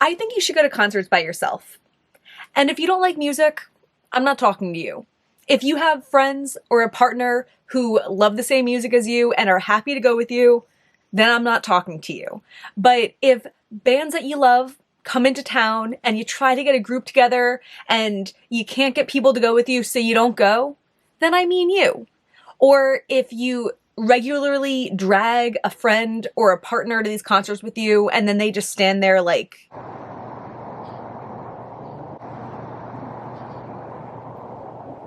I think you should go to concerts by yourself. And if you don't like music, I'm not talking to you. If you have friends or a partner who love the same music as you and are happy to go with you, then I'm not talking to you. But if bands that you love come into town and you try to get a group together and you can't get people to go with you so you don't go, then I mean you. Or if you regularly drag a friend or a partner to these concerts with you and then they just stand there like,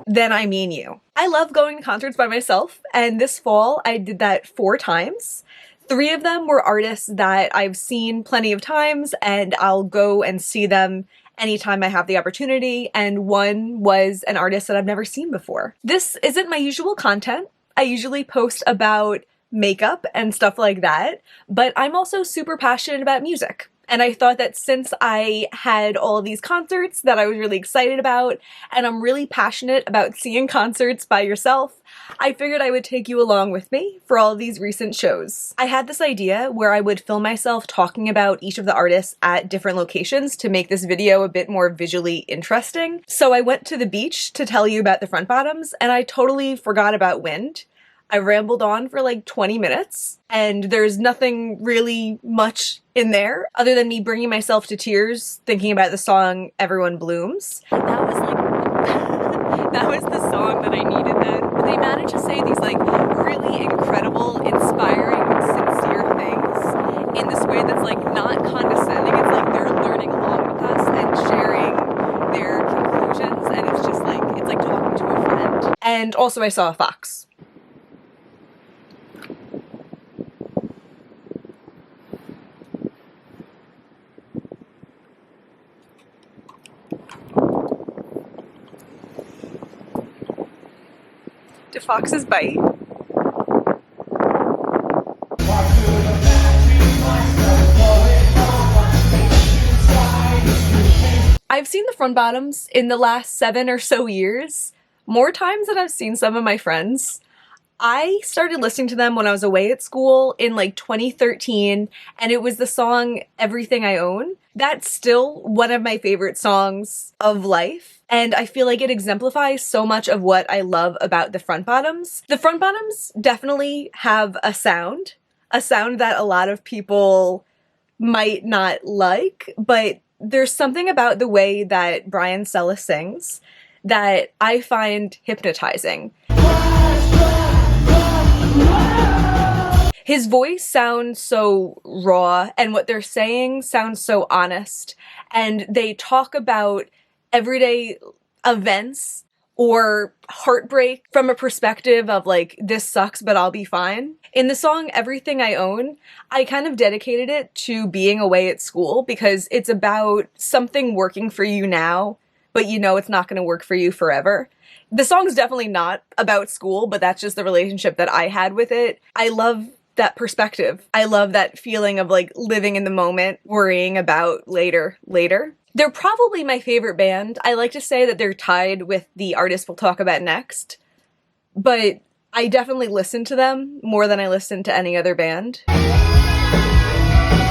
then I mean you. I love going to concerts by myself, and this fall I did that 4 times. 3 of them were artists that I've seen plenty of times, and I'll go and see them anytime I have the opportunity, and 1 was an artist that I've never seen before. This isn't my usual content. I usually post about makeup and stuff like that, but I'm also super passionate about music. And I thought that since I had all of these concerts that I was really excited about, and I'm really passionate about seeing concerts by yourself, I figured I would take you along with me for all of these recent shows. I had this idea where I would film myself talking about each of the artists at different locations to make this video a bit more visually interesting. So I went to the beach to tell you about the front bottoms, and I totally forgot about wind. I rambled on for like 20 minutes, and there's nothing really much in there other than me bringing myself to tears thinking about the song Everyone Blooms. That was like, that was the song that I needed then. But they managed to say these like really incredible, inspiring, sincere things in this way that's like not condescending. It's like they're learning along with us and sharing their conclusions, and it's just like, it's like talking to a friend. And also I saw a fox. Do foxes bite? I've seen the front bottoms in the last 7 or so years, more times than I've seen some of my friends. I started listening to them when I was away at school in like 2013, and it was the song Everything I Own. That's still one of my favorite songs of life, and I feel like it exemplifies so much of what I love about the front bottoms. The front bottoms definitely have a sound that a lot of people might not like, but there's something about the way that Brian Sellis sings that I find hypnotizing. His voice sounds so raw, and what they're saying sounds so honest, and they talk about everyday events or heartbreak from a perspective of like, this sucks, but I'll be fine. In the song Everything I Own, I kind of dedicated it to being away at school because it's about something working for you now, but you know it's not going to work for you forever. The song's definitely not about school, but that's just the relationship that I had with it. I love that perspective. I love that feeling of like living in the moment, worrying about later. They're probably my favorite band. I like to say that they're tied with the artist we'll talk about next, but I definitely listen to them more than I listen to any other band.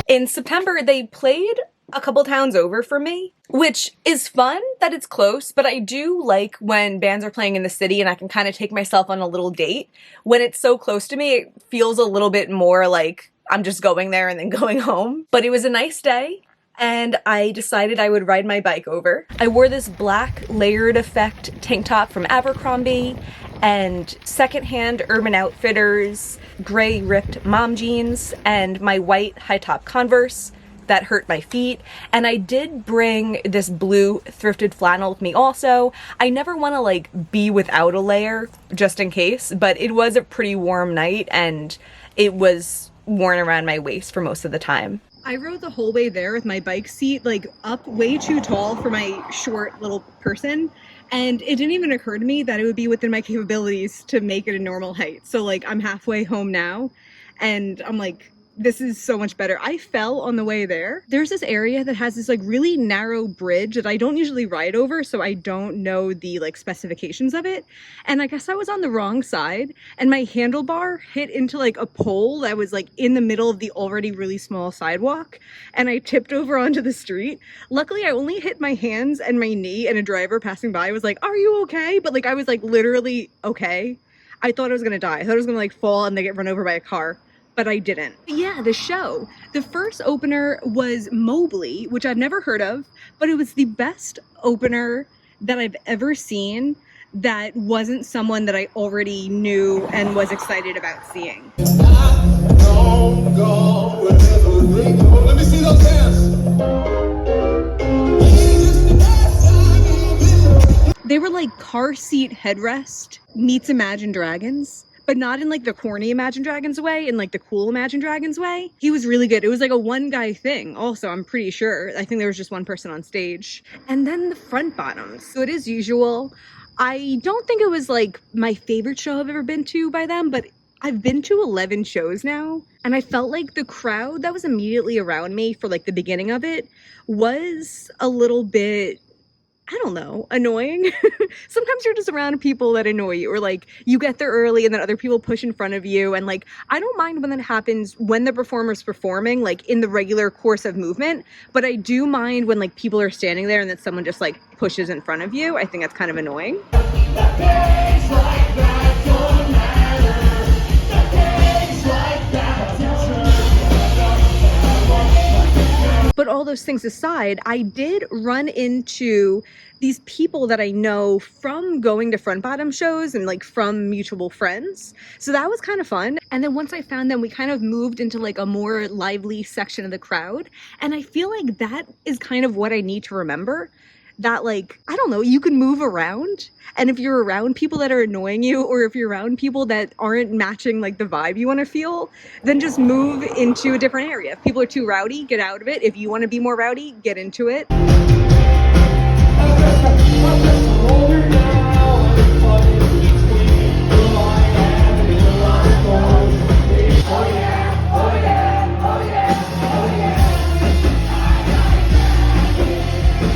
In September, they played a couple towns over for me, which is fun that it's close, but I do like when bands are playing in the city and I can kind of take myself on a little date. When it's so close to me, it feels a little bit more like I'm just going there and then going home. But it was a nice day, and I decided I would ride my bike over. I wore this black layered effect tank top from Abercrombie and secondhand Urban Outfitters gray ripped mom jeans and my white high top Converse that hurt my feet, and I did bring this blue thrifted flannel with me also. I never want to like be without a layer just in case, but it was a pretty warm night and it was worn around my waist for most of the time. I rode the whole way there with my bike seat like up way too tall for my short little person, and it didn't even occur to me that it would be within my capabilities to make it a normal height. So like I'm halfway home now and I'm like this is so much better. I fell on the way there. There's this area that has this like really narrow bridge that I don't usually ride over, so I don't know the like specifications of it. And I guess I was on the wrong side and my handlebar hit into like a pole that was like in the middle of the already really small sidewalk, and I tipped over onto the street. Luckily, I only hit my hands and my knee, and a driver passing by was like, "Are you okay?" But like I was like literally okay. I thought I was gonna die. I thought I was gonna like fall and then get run over by a car, but I didn't. But yeah, the show. The first opener was Mobley, which I've never heard of, but it was the best opener that I've ever seen that wasn't someone that I already knew and was excited about seeing. Let me see those hands. They were like car seat headrest meets Imagine Dragons, but not in like the corny Imagine Dragons way, in like the cool Imagine Dragons way. He was really good. It was like a one guy thing also, I'm pretty sure. I think there was just one person on stage. And then the Front Bottoms. So it is usual. I don't think it was like my favorite show I've ever been to by them, but I've been to 11 shows now, and I felt like the crowd that was immediately around me for like the beginning of it was a little bit, I don't know, annoying. Sometimes you're just around people that annoy you, or like you get there early and then other people push in front of you. And like, I don't mind when that happens when the performer's performing, like in the regular course of movement, but I do mind when like people are standing there and then someone just like pushes in front of you. I think that's kind of annoying. But all those things aside, I did run into these people that I know from going to Front Bottom shows and like from mutual friends. So that was kind of fun. And then once I found them, we kind of moved into like a more lively section of the crowd. And I feel like that is kind of what I need to remember. That like, I don't know, you can move around, and if you're around people that are annoying you, or if you're around people that aren't matching like the vibe you want to feel, then just move into a different area. If people are too rowdy, get out of it. If you want to be more rowdy, get into it.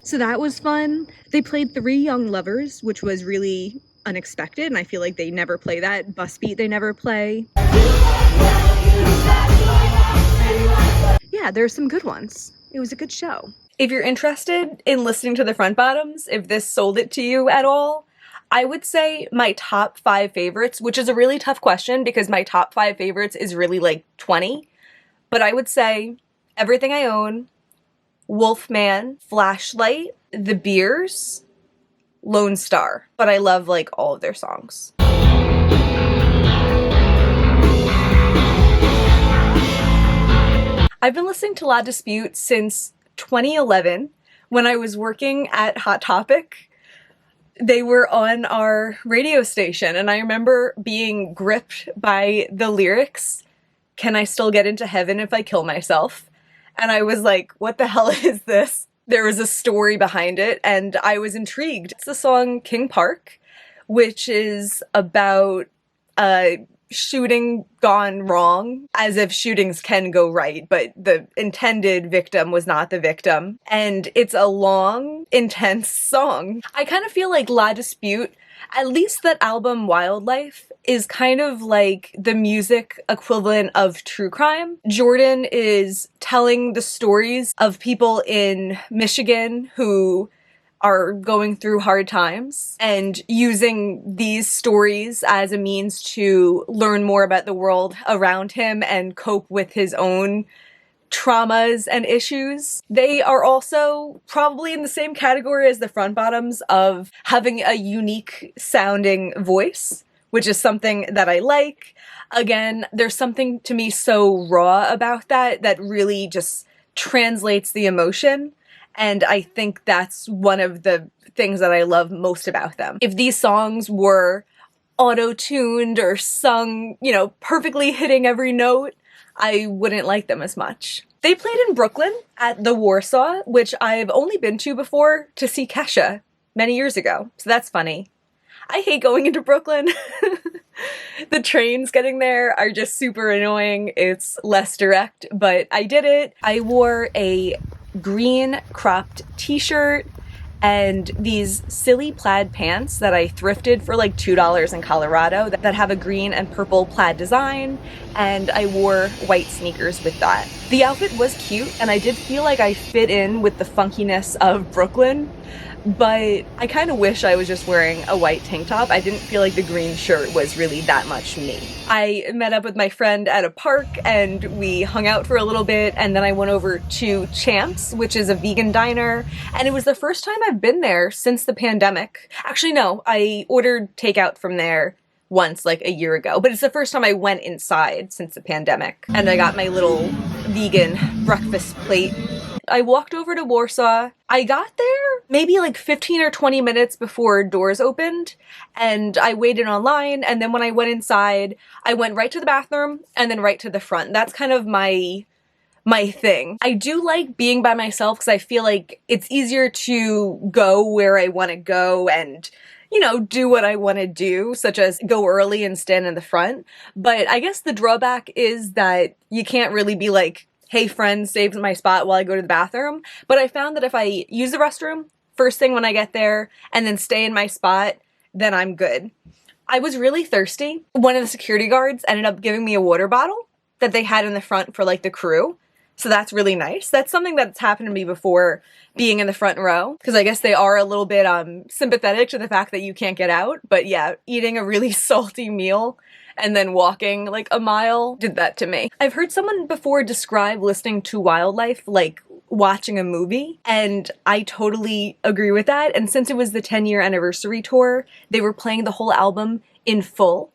So that was fun. They played Three Young Lovers, which was really unexpected, and I feel like they never play that. Bus Beat they never play. Yeah, there's some good ones. It was a good show. If you're interested in listening to the Front Bottoms, if this sold it to you at all, I would say my top 5 favorites, which is a really tough question because my top 5 favorites is really like 20, but I would say Everything I Own, Wolfman, Flashlight, The Beers, Lone Star, but I love like all of their songs. I've been listening to La Dispute since 2011 when I was working at Hot Topic. They were on our radio station, and I remember being gripped by the lyrics, "Can I still get into heaven if I kill myself?" And I was like, what the hell is this? There was a story behind it, and I was intrigued. It's the song King Park, which is about a shooting gone wrong, as if shootings can go right, but the intended victim was not the victim. And it's a long, intense song. I kind of feel like La Dispute, at least that album Wildlife, is kind of like the music equivalent of true crime. Jordan is telling the stories of people in Michigan who are going through hard times and using these stories as a means to learn more about the world around him and cope with his own traumas and issues. They are also probably in the same category as the Front Bottoms of having a unique sounding voice, which is something that I like. Again, there's something to me so raw about that really just translates the emotion. And I think that's one of the things that I love most about them. If these songs were auto-tuned or sung, you know, perfectly hitting every note, I wouldn't like them as much. They played in Brooklyn at the Warsaw, which I've only been to before to see Kesha many years ago, so that's funny. I hate going into Brooklyn. The trains getting there are just super annoying. It's less direct, but I did it. I wore a green cropped t-shirt and these silly plaid pants that I thrifted for like $2 in Colorado that have a green and purple plaid design, and I wore white sneakers with that. The outfit was cute, and I did feel like I fit in with the funkiness of Brooklyn, but I kind of wish I was just wearing a white tank top. I didn't feel like the green shirt was really that much me. I met up with my friend at a park and we hung out for a little bit, and then I went over to Champs, which is a vegan diner, and it was the first time I've been there since the pandemic. Actually, no, I ordered takeout from there once like a year ago, but it's the first time I went inside since the pandemic, and I got my little vegan breakfast plate. I walked over to Warsaw. I got there maybe like 15 or 20 minutes before doors opened, and I waited online, and then when I went inside, I went right to the bathroom and then right to the front. That's kind of my thing. I do like being by myself because I feel like it's easier to go where I want to go and, you know, do what I want to do, such as go early and stand in the front. But I guess the drawback is that you can't really be like, hey friend, save my spot while I go to the bathroom. But I found that if I use the restroom first thing when I get there and then stay in my spot, then I'm good. I was really thirsty. One of the security guards ended up giving me a water bottle that they had in the front for like the crew. So that's really nice. That's something that's happened to me before, being in the front row, because I guess they are a little bit sympathetic to the fact that you can't get out. But yeah, eating a really salty meal and then walking like a mile did that to me. I've heard someone before describe listening to wildlife like watching a movie, and I totally agree with that. And since it was the 10-year anniversary tour, they were playing the whole album in full.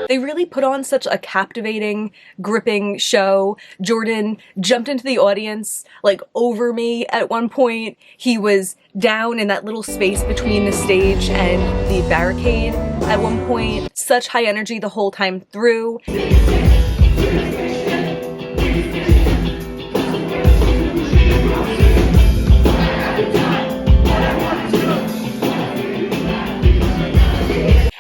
They really put on such a captivating, gripping show. Jordan jumped into the audience, like over me at one point. He was down in that little space between the stage and the barricade at one point. Such high energy the whole time through.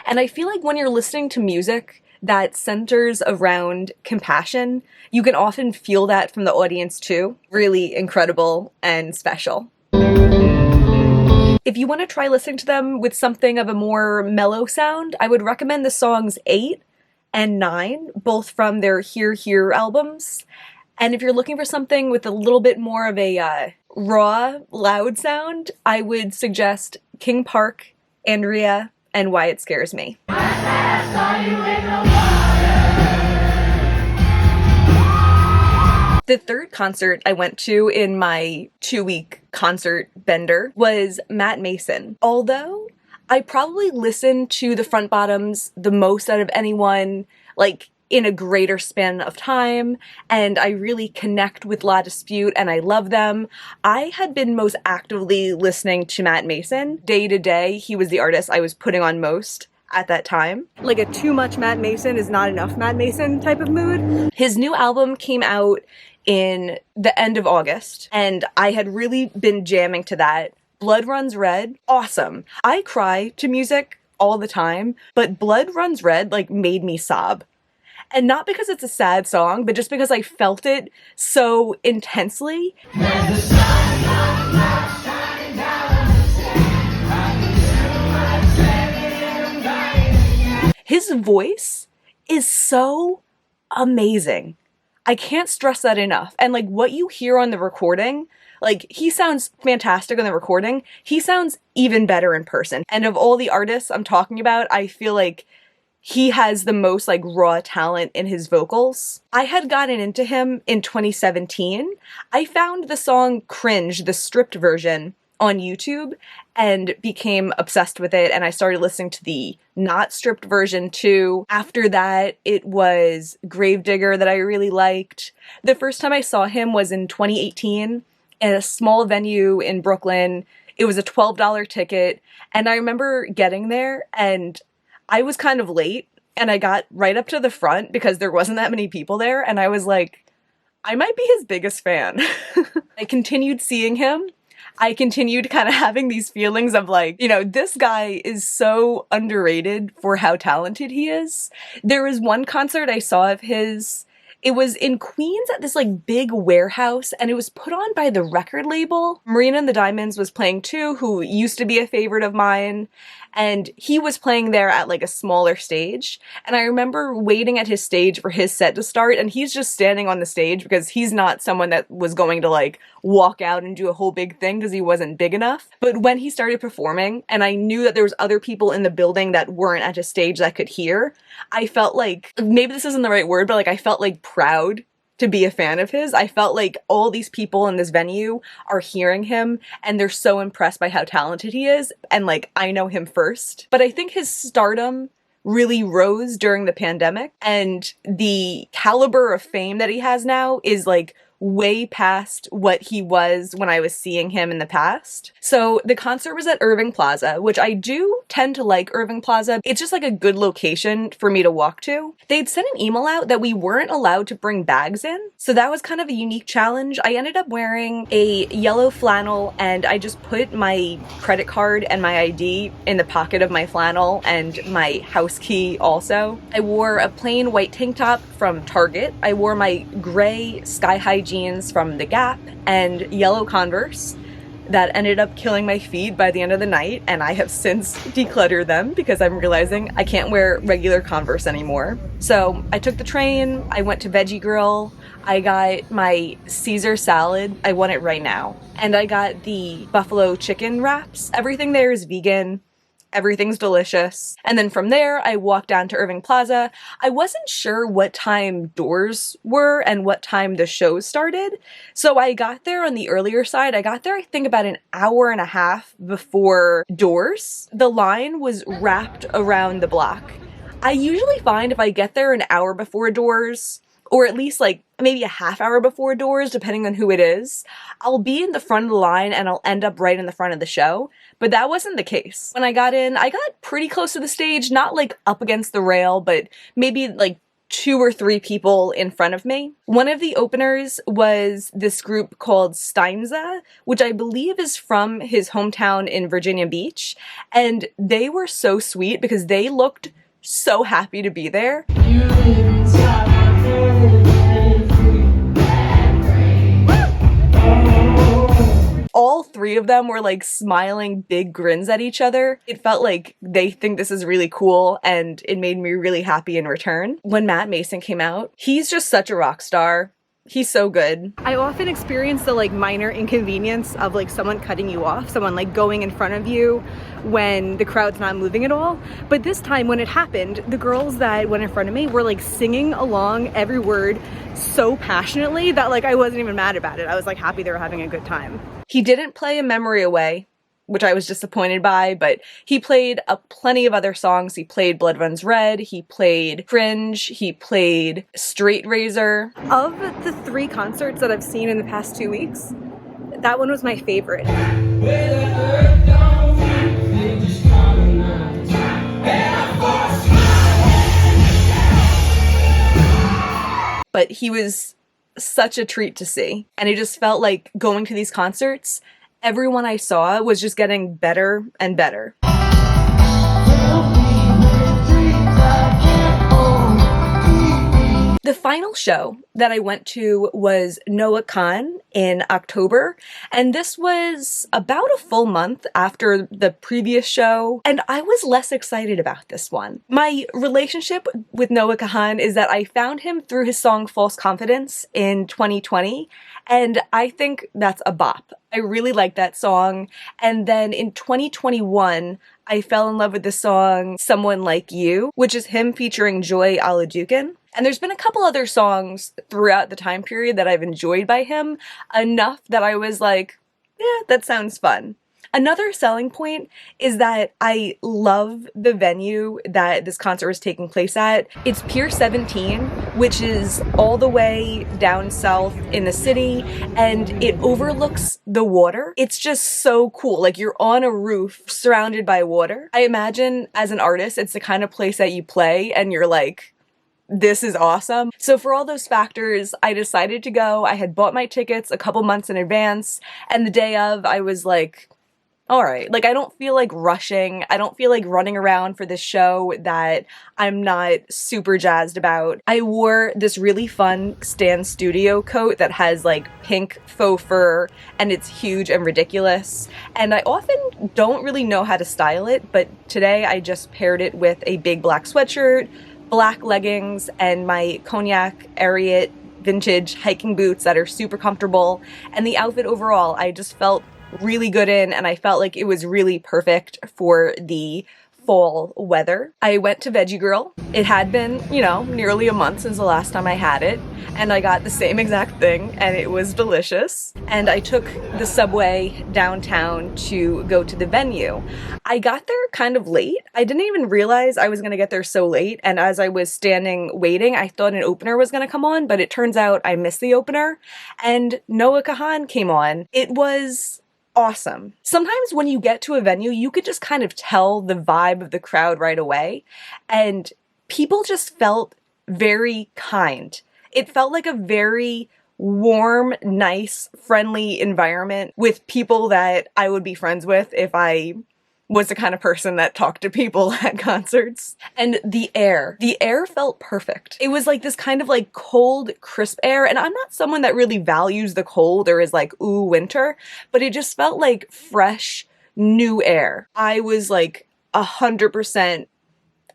And I feel like when you're listening to music that centers around compassion, you can often feel that from the audience too. Really incredible and special. If you want to try listening to them with something of a more mellow sound, I would recommend the songs 8 and 9, both from their Here Here albums. And if you're looking for something with a little bit more of a raw, loud sound, I would suggest King Park, Andrea, and Why It Scares Me. The third concert I went to in my 2-week concert bender was Matt Mason. Although I probably listened to the Front Bottoms the most out of anyone, like in a greater span of time, and I really connect with La Dispute and I love them. I had been most actively listening to Matt Mason. Day to day, he was the artist I was putting on most at that time. Like a too much Matt Mason is not enough Matt Mason type of mood. His new album came out in the end of August, and I had really been jamming to that. Blood Runs Red, awesome. I cry to music all the time, but Blood Runs Red like made me sob. And not because it's a sad song, but just because I felt it so intensely. His voice is so amazing. I can't stress that enough. And like what you hear on the recording, like he sounds fantastic on the recording. He sounds even better in person. And of all the artists I'm talking about, I feel like he has the most like raw talent in his vocals. I had gotten into him in 2017. I found the song Cringe, the stripped version, on YouTube and became obsessed with it, and I started listening to the not stripped version too. After that, it was Gravedigger that I really liked. The first time I saw him was in 2018 at a small venue in Brooklyn. It was a $12 ticket, and I remember getting there and I was kind of late, and I got right up to the front because there wasn't that many people there, and I was like, I might be his biggest fan. I continued seeing him. I continued kind of having these feelings of like, you know, this guy is so underrated for how talented he is. There was one concert I saw of his. It was in Queens at this like big warehouse, and it was put on by the record label. Marina and the Diamonds was playing too, who used to be a favorite of mine, and he was playing there at like a smaller stage. And I remember waiting at his stage for his set to start, and he's just standing on the stage because he's not someone that was going to like walk out and do a whole big thing because he wasn't big enough. But when he started performing, and I knew that there was other people in the building that weren't at his stage that could hear, I felt like, maybe this isn't the right word, but like I felt like proud to be a fan of his. I felt like all these people in this venue are hearing him and they're so impressed by how talented he is, and like I know him first. But I think his stardom really rose during the pandemic, and the caliber of fame that he has now is like way past what he was when I was seeing him in the past. So the concert was at Irving Plaza, which I do tend to like Irving Plaza. It's just like a good location for me to walk to. They'd sent an email out that we weren't allowed to bring bags in, so that was kind of a unique challenge. I ended up wearing a yellow flannel, and I just put my credit card and my ID in the pocket of my flannel, and my house key also. I wore a plain white tank top from Target. I wore my gray sky-high jeans from The Gap and yellow Converse that ended up killing my feet by the end of the night, and I have since decluttered them because I'm realizing I can't wear regular Converse anymore. So I took the train, I went to Veggie Grill, I got my Caesar salad, I want it right now, and I got the buffalo chicken wraps. Everything there is vegan. Everything's delicious. And then from there, I walked down to Irving Plaza. I wasn't sure what time doors were and what time the shows started, so I got there on the earlier side. I got there, I think, about an hour and a half before doors. The line was wrapped around the block. I usually find if I get there an hour before doors, or at least like maybe a half hour before doors, depending on who it is, I'll be in the front of the line and I'll end up right in the front of the show. But that wasn't the case. When I got in, I got pretty close to the stage, not like up against the rail, but maybe like 2 or 3 people in front of me. One of the openers was this group called Steinza, which I believe is from his hometown in Virginia Beach. And they were so sweet because they looked so happy to be there. All 3 of them were like smiling big grins at each other. It felt like they think this is really cool, and it made me really happy in return. When Matt Mason came out, he's just such a rock star. He's so good. I often experience the like minor inconvenience of like someone cutting you off, someone like going in front of you when the crowd's not moving at all. But this time when it happened, the girls that went in front of me were like singing along every word so passionately that like I wasn't even mad about it. I was like happy they were having a good time. He didn't play A Memory Away, which I was disappointed by, but he played plenty of other songs. He played Blood Runs Red, he played Fringe, he played Straight Razor. Of the 3 concerts that I've seen in the past 2 weeks, that one was my favorite. But he was such a treat to see, and it just felt like going to these concerts, everyone I saw was just getting better and better. The final show that I went to was Noah Kahan in October, and this was about a full month after the previous show, and I was less excited about this one. My relationship with Noah Kahan is that I found him through his song False Confidence in 2020, and I think that's a bop. I really like that song, and then in 2021, I fell in love with the song Someone Like You, which is him featuring Joy Aladukin. And there's been a couple other songs throughout the time period that I've enjoyed by him, enough that I was like, yeah, that sounds fun. Another selling point is that I love the venue that this concert was taking place at. It's Pier 17, which is all the way down south in the city, and it overlooks the water. It's just so cool. Like, you're on a roof surrounded by water. I imagine as an artist, it's the kind of place that you play and you're like, this is awesome. So for all those factors, I decided to go. I had bought my tickets a couple months in advance, and the day of, I was like, all right, like I don't feel like rushing. I don't feel like running around for this show that I'm not super jazzed about. I wore this really fun Stan Studio coat that has like pink faux fur and it's huge and ridiculous. And I often don't really know how to style it, but today I just paired it with a big black sweatshirt, black leggings, and my Cognac Ariat vintage hiking boots that are super comfortable. And the outfit overall, I just felt really good in, and I felt like it was really perfect for the fall weather. I went to Veggie Girl. It had been, you know, nearly a month since the last time I had it, and I got the same exact thing, and it was delicious. And I took the subway downtown to go to the venue. I got there kind of late. I didn't even realize I was gonna get there so late, and as I was standing waiting, I thought an opener was gonna come on, but it turns out I missed the opener, and Noah Kahan came on. It was awesome. Sometimes when you get to a venue, you could just kind of tell the vibe of the crowd right away, and people just felt very kind. It felt like a very warm, nice, friendly environment with people that I would be friends with if I was the kind of person that talked to people at concerts. And the air felt perfect. It was like this kind of like cold, crisp air, and I'm not someone that really values the cold or is like, ooh, winter, but it just felt like fresh, new air. I was like 100%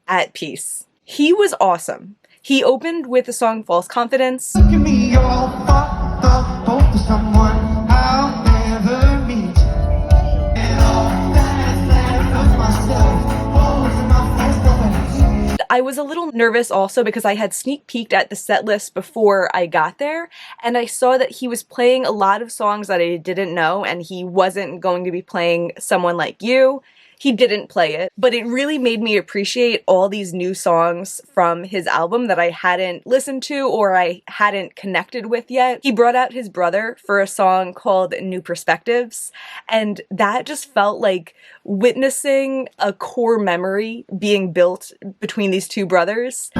at peace. He was awesome. He opened with the song False Confidence. Look at me, you're all fucked up, hope for someone I'll never meet. And all that's left of myself, holes in my face, nothing. I was a little nervous also because I had sneak peeked at the set list before I got there, and I saw that he was playing a lot of songs that I didn't know, and he wasn't going to be playing Someone Like You. He didn't play it, but it really made me appreciate all these new songs from his album that I hadn't listened to or I hadn't connected with yet. He brought out his brother for a song called New Perspectives, and that just felt like witnessing a core memory being built between these two brothers.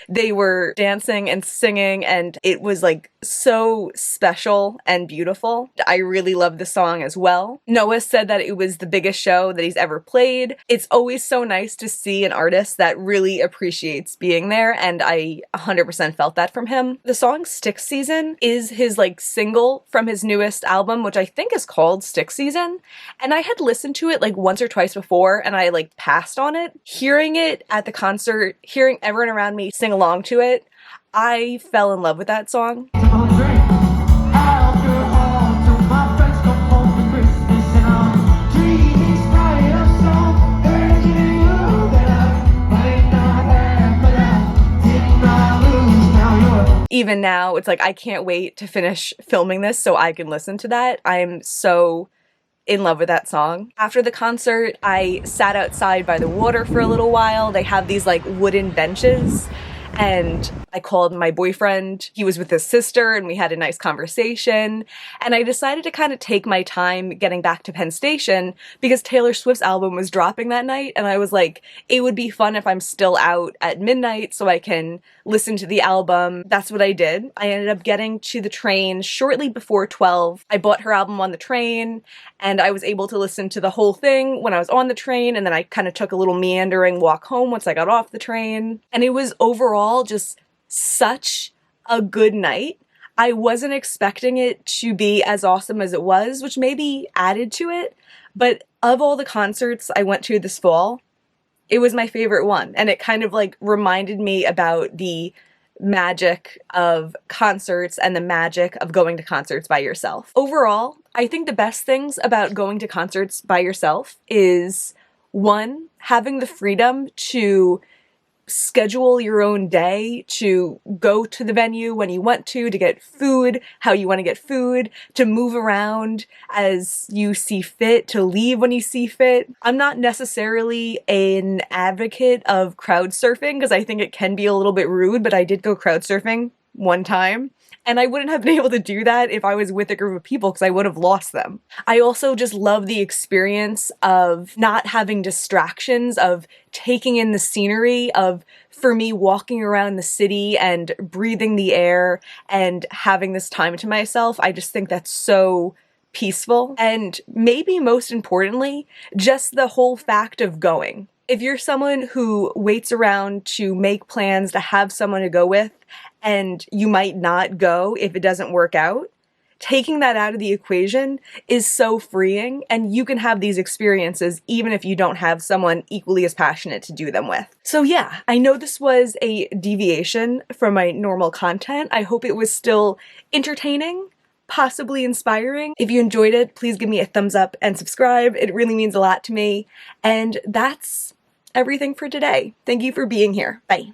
They were dancing and singing, and it was like so special and beautiful. I really loved the song as well. Noah said that it was the biggest show that he's ever played. It's always so nice to see an artist that really appreciates being there, and I 100% felt that from him. The song Stick Season is his like single from his newest album, which I think is called Stick Season, and I had listened to it like once or twice before and I like passed on it. Hearing it at the concert, hearing everyone around me sing along to it, I fell in love with that song. Even now, it's like I can't wait to finish filming this so I can listen to that. I'm so in love with that song. After the concert, I sat outside by the water for a little while. They have these like wooden benches, and I called my boyfriend. He was with his sister and we had a nice conversation, and I decided to kind of take my time getting back to Penn Station because Taylor Swift's album was dropping that night, and I was like, it would be fun if I'm still out at midnight so I can listen to the album. That's what I did. I ended up getting to the train shortly before 12. I bought her album on the train, and I was able to listen to the whole thing when I was on the train, and then I kind of took a little meandering walk home once I got off the train. And it was overall just such a good night. I wasn't expecting it to be as awesome as it was, which maybe added to it, but of all the concerts I went to this fall, it was my favorite one, and it kind of like reminded me about the magic of concerts and the magic of going to concerts by yourself. Overall, I think the best things about going to concerts by yourself is, one, having the freedom to schedule your own day, to go to the venue when you want to get food, how you want to get food, to move around as you see fit, to leave when you see fit. I'm not necessarily an advocate of crowd surfing because I think it can be a little bit rude, but I did go crowd surfing one time. And I wouldn't have been able to do that if I was with a group of people because I would have lost them. I also just love the experience of not having distractions, of taking in the scenery, of, for me, walking around the city and breathing the air and having this time to myself. I just think that's so peaceful. And maybe most importantly, just the whole fact of going. If you're someone who waits around to make plans to have someone to go with, and you might not go if it doesn't work out, taking that out of the equation is so freeing, and you can have these experiences even if you don't have someone equally as passionate to do them with. So yeah, I know this was a deviation from my normal content. I hope it was still entertaining, possibly inspiring. If you enjoyed it, please give me a thumbs up and subscribe. It really means a lot to me. And that's everything for today. Thank you for being here. Bye.